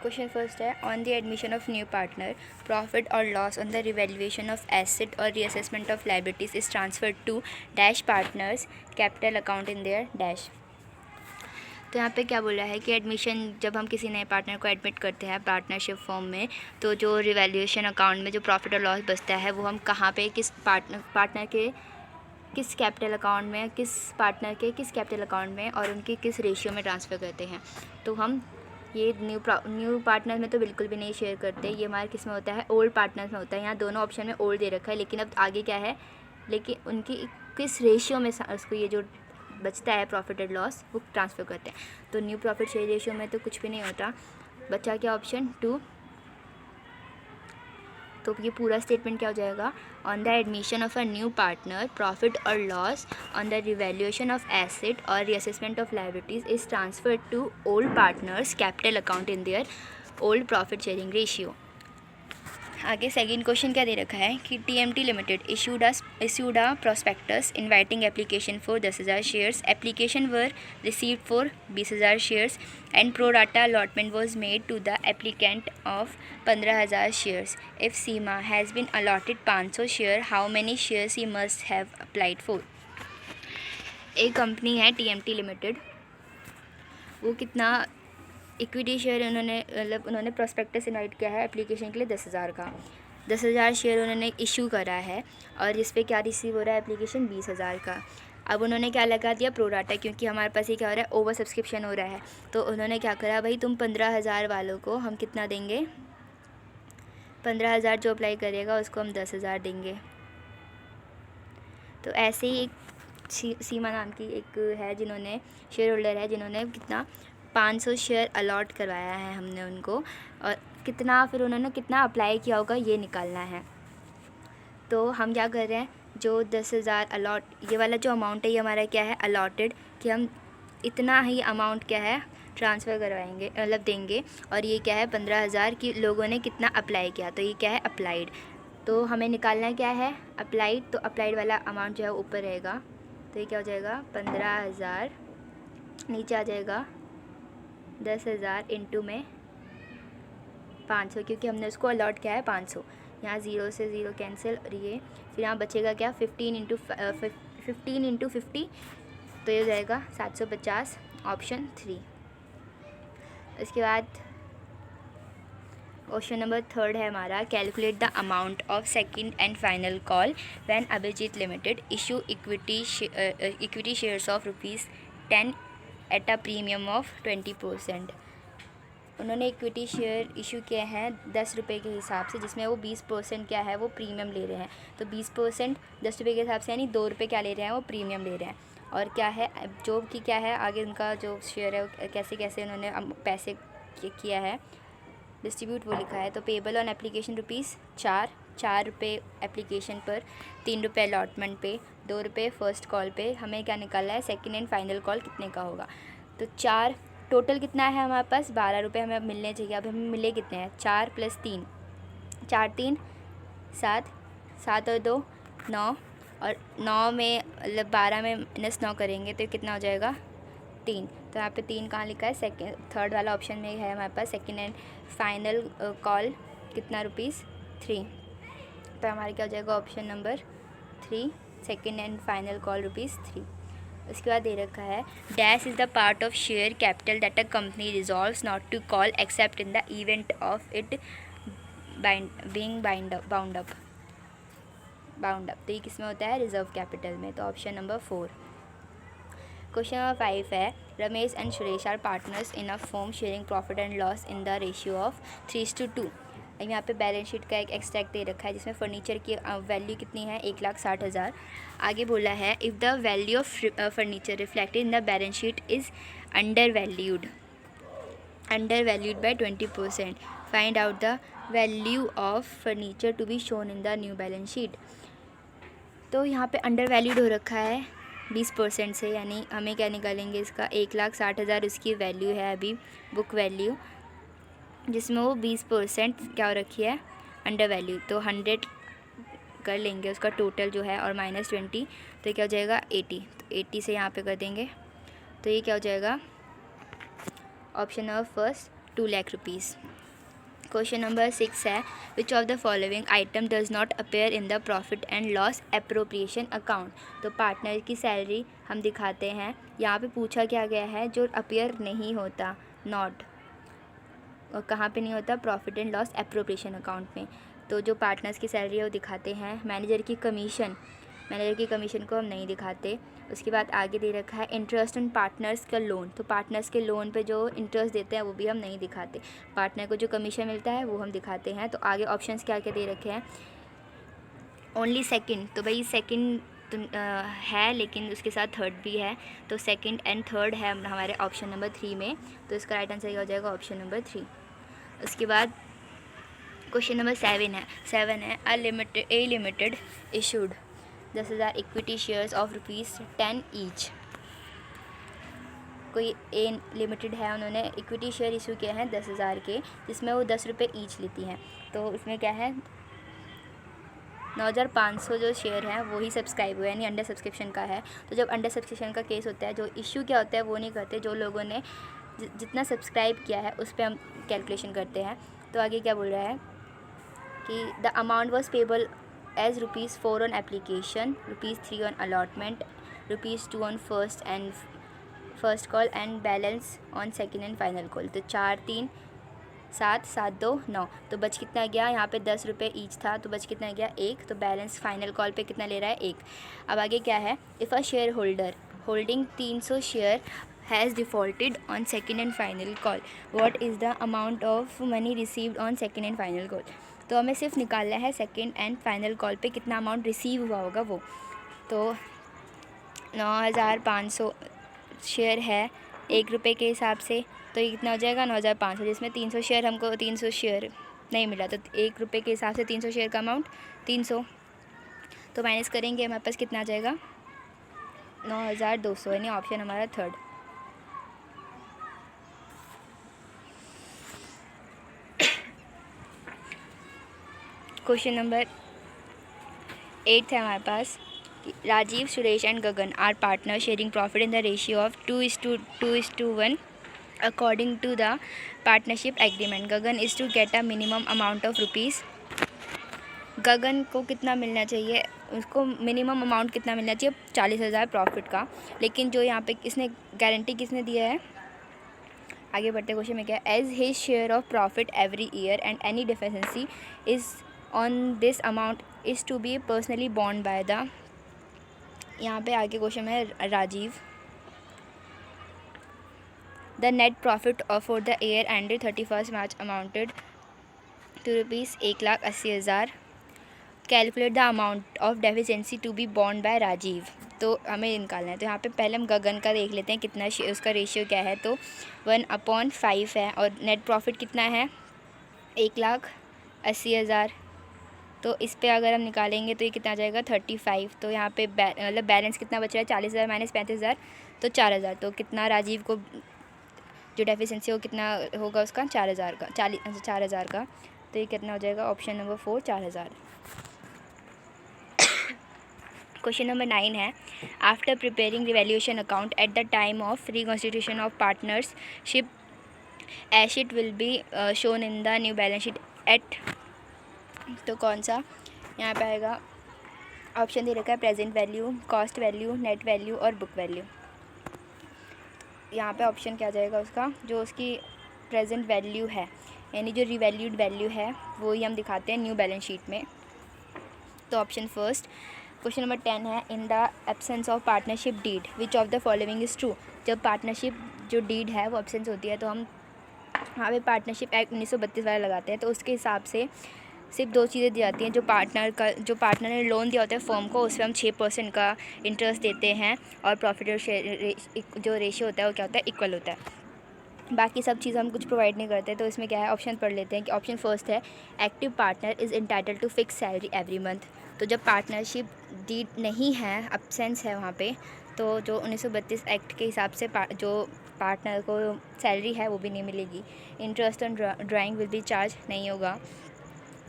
Question first है, on the admission of new partner profit और loss on the revaluation of asset और reassessment of liabilities is transferred to dash partners capital account in their dash. तो यहाँ पे क्या बोला है कि एडमिशन जब हम किसी नए पार्टनर को एडमिट करते हैं पार्टनरशिप फॉर्म में, तो जो रिवैल्यूएशन अकाउंट में जो प्रॉफिट और लॉस बचता है वो हम कहाँ पे किस पार्टनर के किस कैपिटल अकाउंट में, किस पार्टनर के किस कैपिटल अकाउंट में और उनके किस रेशियो में ट्रांसफ़र करते हैं। तो हम ये न्यू पार्टनर में तो बिल्कुल भी नहीं शेयर करते, ये हमारे किस में होता है, ओल्ड पार्टनर्स में होता है। यहाँ दोनों ऑप्शन में ओल्ड दे रखा है, लेकिन अब आगे क्या है, लेकिन उनकी किस रेशियो में उसको ये जो बचता है प्रॉफिट एंड लॉस वो ट्रांसफ़र करते हैं। तो न्यू प्रॉफिट शेयर रेशियो में तो कुछ भी नहीं होता, बचा क्या ऑप्शन 2। तो ये पूरा स्टेटमेंट क्या हो जाएगा, on the admission of a new partner profit और loss on the revaluation of asset और reassessment of liabilities is transferred to old partners capital account in their old profit sharing ratio. आगे second question क्या दे रखा है कि TMT limited issued a prospectus inviting application for 10,000 shares. Application were received for 20,000 shares and pro rata allotment was made to the applicant of 15,000 shares. If Seema has been allotted 500 share, how many shares he must have applied for? एक company है TMT limited, वो कितना equity share उन्होंने prospectus invite किया है application के लिए 10,000 का, 10,000 शेयर उन्होंने इशू करा है और इस पर क्या रिसीव हो रहा है एप्लीकेशन 20,000 का। अब उन्होंने क्या लगा दिया, प्रोराटा, क्योंकि हमारे पास ये क्या हो रहा है, ओवर सब्सक्रिप्शन हो रहा है। तो उन्होंने क्या करा, भाई तुम 15,000 वालों को हम कितना देंगे, 15,000 जो अप्लाई करेगा उसको हम 10,000 देंगे। तो ऐसे ही एक सीमा नाम की एक है जिन्होंने शेयर होल्डर है, जिन्होंने कितना 500 शेयर अलॉट करवाया है हमने उनको, और कितना फिर उन्होंने कितना अप्लाई किया होगा ये निकालना है। तो हम क्या कर रहे हैं, जो 10,000 अलॉट, ये वाला जो अमाउंट है ये हमारा क्या है, अलॉटेड, कि हम इतना ही अमाउंट क्या है ट्रांसफ़र करवाएंगे, मतलब देंगे। और ये क्या है 15,000 की लोगों ने कितना अप्लाई किया, तो ये क्या है अप्लाइड। तो हमें निकालना क्या है अप्लाइड, तो अप्लाइड वाला अमाउंट जो है ऊपर रहेगा, तो ये क्या हो जाएगा 15,000, नीचे आ जाएगा 10,000 इंटू में 500, क्योंकि हमने उसको अलॉट किया है 500। यहाँ 0 से 0 कैंसिल, और ये फिर यहाँ बचेगा क्या 15 इंटू 50, तो ये हो जाएगा 750, ऑप्शन 3। इसके बाद क्वेश्चन नंबर 3 है हमारा, calculate the amount of second and final call when Abhijeet limited issue equity shares of ₹10 at a premium of 20%। उन्होंने इक्विटी शेयर इशू किए हैं 10 रुपये के हिसाब से, जिसमें वो 20% क्या है वो प्रीमियम ले रहे हैं। तो 20% 10 रुपये के हिसाब से यानी 2 रुपये क्या ले रहे हैं, वो प्रीमियम ले रहे हैं। और क्या है जो कि क्या है आगे उनका जो शेयर है कैसे कैसे उन्होंने पैसे किया है डिस्ट्रीब्यूट, वो लिखा है। तो पेबल ऑन एप्लीकेशन ₹4 रुपये एप्लीकेशन पर, 3 रुपये अलॉटमेंट पे, 2 रुपये फर्स्ट कॉल पे। हमें क्या निकालना है, सेकंड एंड फाइनल कॉल कितने का होगा। तो 4 टोटल कितना है हमारे पास, 12 रुपये हमें मिलने चाहिए। अब हमें मिले कितने हैं, 4 + 3, 4 × 3 7, 7 और 2 9, और 9 में मतलब 12 में -9 करेंगे तो कितना हो जाएगा 3। तो यहाँ पे 3 कहाँ लिखा है, थर्ड वाला ऑप्शन में है हमारे पास, सेकंड एंड फाइनल कॉल कितना ₹3। तो हमारे क्या हो जाएगा option number 3, second and final call ₹3। उसके बाद दे रखा है, dash is the part of share capital that a company resolves not to call except in the event of it being bound up. तो ये किस में होता है, रिजर्व कैपिटल में। तो ऑप्शन नंबर 4। क्वेश्चन नंबर 5 है, Ramesh and Suresh are partners in a firm sharing profit and loss in the ratio of 3:2। यहाँ पे बैलेंस शीट का एक एक्सट्रैक्ट दे रखा है जिसमें फर्नीचर की वैल्यू कितनी है, 1,60,000। आगे बोला है, if the value of furniture reflected in the balance sheet is under valued by 20%, find out the value of furniture to be shown in the new balance sheet. तो यहाँ पे अंडर वैल्यूड हो रखा है 20% से, यानी हमें क्या निकालेंगे इसका, 1,60,000 उसकी वैल्यू है अभी बुक वैल्यू, जिसमें वो 20% क्या हो रखी है अंडर वैल्यू। तो 100 कर लेंगे उसका टोटल जो है, और -20, तो क्या हो जाएगा 80। तो 80 से यहाँ पे कर देंगे, तो ये क्या हो जाएगा option number first, 2 lakh rupees. Question number 6 है, विच of the following item does not appear in the profit and loss appropriation account. तो पार्टनर की सैलरी हम दिखाते हैं, यहाँ पे पूछा क्या गया है जो अपेयर नहीं होता, नॉट, और कहाँ पे नहीं होता, profit and loss appropriation account में। तो जो पार्टनर्स की सैलरी है वो दिखाते हैं। मैनेजर की कमीशन को हम नहीं दिखाते। उसके बाद आगे दे रखा है इंटरेस्ट ऑन पार्टनर्स का लोन, तो पार्टनर्स के लोन पे जो इंटरेस्ट देते हैं वो भी हम नहीं दिखाते। पार्टनर को जो कमीशन मिलता है वो हम दिखाते हैं। तो आगे ऑप्शंस क्या क्या दे रखे हैं, ओनली सेकंड, तो भाई सेकंड है लेकिन उसके साथ थर्ड भी है, तो सेकंड एंड थर्ड है हमारे ऑप्शन नंबर 3 में, तो इसका राइट आंसर हो जाएगा ऑप्शन नंबर 3। उसके बाद क्वेश्चन नंबर 7 है A limited issued 10,000 equity shares of ₹10 each. कोई ए लिमिटेड है, उन्होंने इक्विटी शेयर इशू किए हैं 10,000 के, जिसमें वो 10 रुपये ईच लेती हैं। तो उसमें क्या है, 9,500 जो शेयर हैं वो ही सब्सक्राइब हुए, यानी अंडर सब्सक्रिप्शन का है। तो जब अंडर सब्सक्रिप्शन का केस होता है, जो इशू क्या होता है वो नहीं करते, जो लोगों ने जितना सब्सक्राइब किया है उस पर हम कैलकुलेशन करते हैं। तो आगे क्या बोल रहा है कि the amount was payable as ₹4 on application, ₹3 on allotment, ₹2 on first call and balance on second and final call. तो 4, 3, 7, 7, 2, 9, तो बच कितना गया, यहाँ पे 10 रुपये ईच था, तो बच कितना गया 1, तो बैलेंस फाइनल कॉल पे कितना ले रहा है 1। अब आगे क्या है, if a share holder holding 300 share has defaulted on second and final call, what is the amount of money received on second and final call. तो हमें सिर्फ निकालना है सेकेंड एंड फाइनल कॉल पे कितना अमाउंट रिसीव हुआ होगा वो। तो 9,500 शेयर है 1 रुपये के हिसाब से, तो ये कितना हो जाएगा 9,500, जिसमें 300 शेयर हमको 300 शेयर नहीं मिला, तो 1 रुपये के हिसाब से 300 शेयर का अमाउंट 300, तो माइनस करेंगे हमारे पास कितना आ जाएगा 9,200, यानी ऑप्शन हमारा थर्ड। क्वेश्चन नंबर 8 है हमारे पास, Rajeev, Suresh and Gagan are partner sharing profit in the ratio of 2:1 according to the partnership agreement. Gagan is to get a minimum amount of rupees. Gagan को कितना मिलना चाहिए, उसको मिनिमम अमाउंट कितना मिलना चाहिए 40,000 प्रॉफिट का, लेकिन जो यहाँ पे किसने गारंटी किसने दिया है, आगे बढ़ते क्वेश्चन में क्या है, as his share of profit every year and any deficiency is on this amount is to be personally bond by the, यहाँ पे आगे क्वेश्चन है Rajeev, the net profit for the year ended 31 March amounted to ₹1,80,000, calculate the amount of deficiency to be bond by Rajeev. तो हमें निकालना है, तो यहाँ पे पहले हम गगन का देख लेते हैं कितना उसका रेशियो क्या है, तो 1/5 है, और नेट प्रॉफिट कितना है 1,80,000, तो इस पे अगर हम निकालेंगे तो ये कितना आ जाएगा 35। तो यहाँ पे मतलब बैलेंस कितना बच रहा है 40,000 माइनस 35,000, तो 4,000। तो कितना राजीव को जो डेफिशिएंसी हो कितना होगा उसका 4,000 का, 4,000 का, तो ये कितना हो जाएगा ऑप्शन नंबर 4 4,000। क्वेश्चन नंबर 9 है, after preparing revaluation account at the time of reconstitution of partnership as sheet will be shown in the new balance sheet at, तो कौन सा यहाँ पे आएगा, ऑप्शन दे रखा है present value, cost value, net value और बुक वैल्यू। यहाँ पे ऑप्शन क्या जाएगा उसका, जो उसकी प्रेजेंट वैल्यू है, यानी जो रिवैल्यूड वैल्यू है वो ही हम दिखाते हैं न्यू बैलेंस शीट में, तो ऑप्शन फर्स्ट। क्वेश्चन नंबर 10 है, in the absence of partnership deed which of the following is true. जब पार्टनरशिप जो डीड है वो एब्सेंस होती है, तो हम यहाँ पे पार्टनरशिप एक्ट 1932 वाला लगाते हैं, तो उसके हिसाब से सिर्फ 2 चीज़ें दी जाती हैं, जो पार्टनर ने लोन दिया होता है फर्म को, उसमें हम 6% का इंटरेस्ट देते हैं, और प्रॉफिट और शेयर जो रेशियो होता है वो क्या होता है, इक्वल होता है। बाकी सब चीज़ हम कुछ प्रोवाइड नहीं करते। तो इसमें क्या है, ऑप्शन पढ़ लेते हैं कि ऑप्शन फर्स्ट है, active partner is entitle to fix salary every month. तो जब पार्टनरशिप डीड नहीं है, एब्सेंस है वहाँ पे, तो जो 1932 एक्ट के हिसाब से जो पार्टनर को सैलरी है वो भी नहीं मिलेगी। Interest on drawing will be charge नहीं होगा।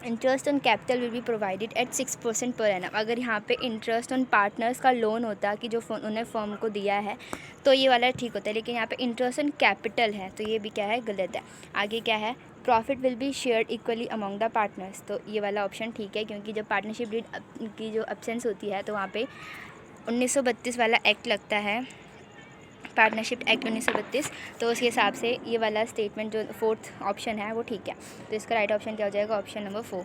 Interest on capital will be provided eight 6% per annum. अगर यहाँ पे इंटरेस्ट ऑन पार्टनर्स का लोन होता कि जो उन्हें फर्म को दिया है तो ये वाला ठीक होता है, लेकिन यहाँ पे इंटरेस्ट ऑन कैपिटल है तो ये भी क्या है, गलत है। आगे क्या है, profit will be shared equally among the partners, तो ये वाला ऑप्शन ठीक है, क्योंकि जब पार्टनरशिप डीड की जो एब्सेंस होती है तो वहाँ पे 1932 वाला एक्ट लगता है, पार्टनरशिप एक्ट 1932, तो उसके हिसाब से ये वाला स्टेटमेंट जो 4th ऑप्शन है वो ठीक है। तो इसका राइट ऑप्शन क्या हो जाएगा, ऑप्शन नंबर 4।